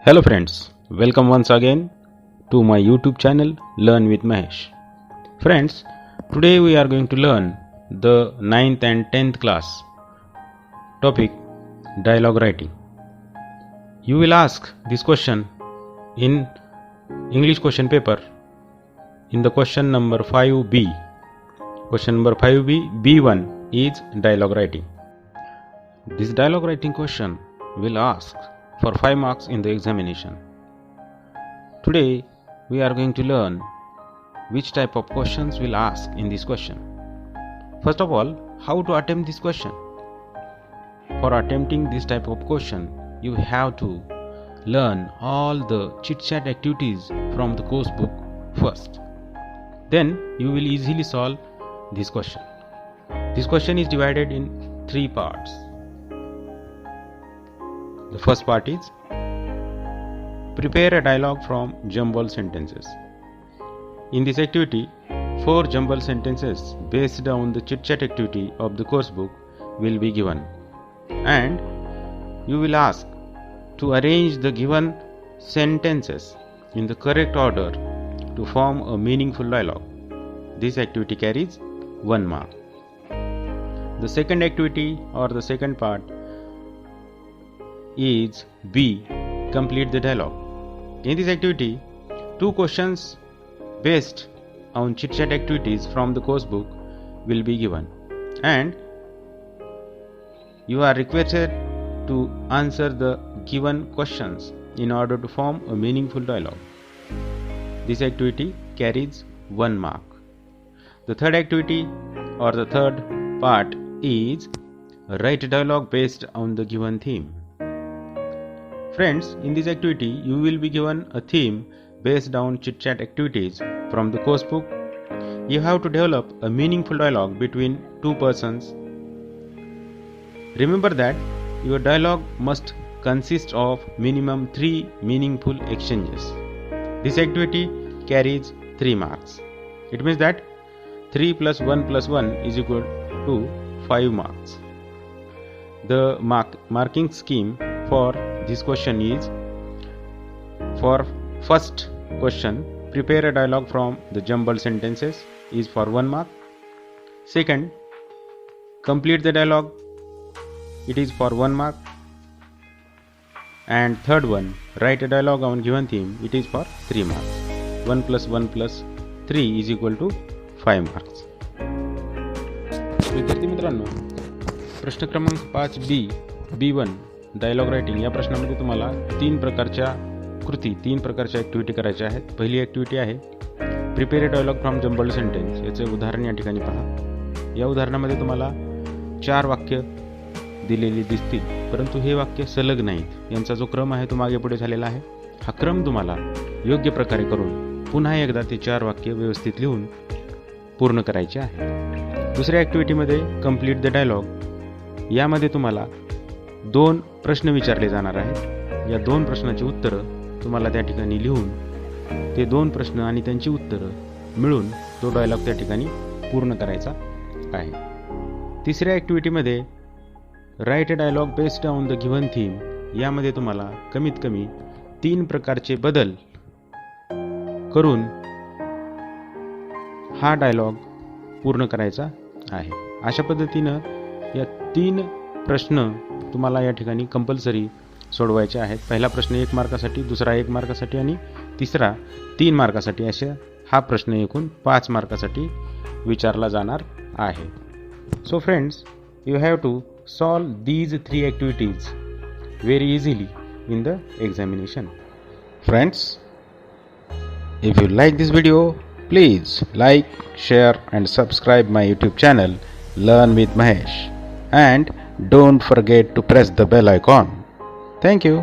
Hello friends, welcome once again to my YouTube channel Learn with Mahesh. Friends, today we are going to learn the 9th and 10th class topic dialogue writing. You will ask this question in English question paper in the question number 5B. Question number 5B, B1 is dialogue writing. This dialogue writing question will ask for 5 marks in the examination. Today we are going to learn which type of questions will ask in this question. First of all, how to attempt this question. For attempting this type of question, you have to learn all the chit-chat activities from the course book first. Then you will easily solve this question. This question is divided in 3 parts. The first part is prepare a dialogue from jumbled sentences. In this activity, 4 jumbled sentences based on the chit-chat activity of the course book will be given, and you will ask to arrange the given sentences in the correct order to form a meaningful dialogue. This activity carries 1 mark. The second activity or the second part is B, complete the dialogue. In this activity, 2 questions based on chit-chat activities from the course book will be given, and you are requested to answer the given questions in order to form a meaningful dialogue. This activity carries 1 mark. The third activity or the third part is write a dialogue based on the given theme. Friends, in this activity, you will be given a theme based on chit-chat activities from the course book. You have to develop a meaningful dialogue between 2 persons. Remember that your dialogue must consist of minimum 3 meaningful exchanges. This activity carries 3 marks. It means that 3 plus 1 plus 1 is equal to 5 marks. The marking scheme for this question is: for first question, prepare a dialogue from the jumbled sentences is for 1 mark. Second, complete the dialogue, it is for 1 mark. And third one, write a dialogue on given theme, it is for 3 marks. 1 plus 1 plus 3 is equal to 5 marks. विद्यार्थी मित्रांनो, प्रश्न क्रमांक 5B B1 dialogue writing या प्रश्नामध्ये तुम्हाला 3 प्रकारच्या कृती 3 प्रकारच्या ॲक्टिव्हिटी करायच्या आहेत. पहिली ॲक्टिव्हिटी आहे prepare a dialogue from jumbled sentence. याचे उदाहरण या ठिकाणी पहा. या उदाहरणामध्ये तुम्हाला 4 वाक्य दिलेली दिसतील, परंतु हे वाक्य सलग नाहीत. यांचा जो क्रम आहे तो मागे पुढे झालेला आहे. हा क्रम तुम्हाला योग्य प्रकारे करून पुन्हा एकदा ते 4 वाक्य व्यवस्थित लिहून पूर्ण करायचे आहे. दुसऱ्या ॲक्टिव्हिटीमध्ये कंप्लीट द डायलॉग. यामध्ये तुम्हाला 2 प्रश्न विचारले जाणार आहेत. या 2 प्रश्नाची उत्तरं तुम्हाला त्या ठिकाणी लिहून ते 2 प्रश्न आणि त्यांची उत्तरं मिळून तो डायलॉग त्या ठिकाणी पूर्ण करायचा आहे. तिसऱ्या ॲक्टिव्हिटीमध्ये write a dialogue based on the given theme. यामध्ये तुम्हाला कमीत कमी 3 प्रकारचे बदल करून हा डायलॉग पूर्ण करायचा आहे. अशा पद्धतीनं या 3 प्रश्न तुम्हाला या ठिकाणी कंपल्सरी सोडवायचे आहेत. पहिला प्रश्न 1 मार्कासाठी, दुसरा 1 मार्कासाठी आणि तिसरा 3 मार्कासाठी. अशा हा प्रश्न एकूण 5 मार्कासाठी विचारला जाणार आहे. So friends, you have to solve these 3 activities very easily in the examination. Friends, if you like this video, please like, share and subscribe my YouTube channel Learn with Mahesh, and don't forget to press the bell icon. Thank you.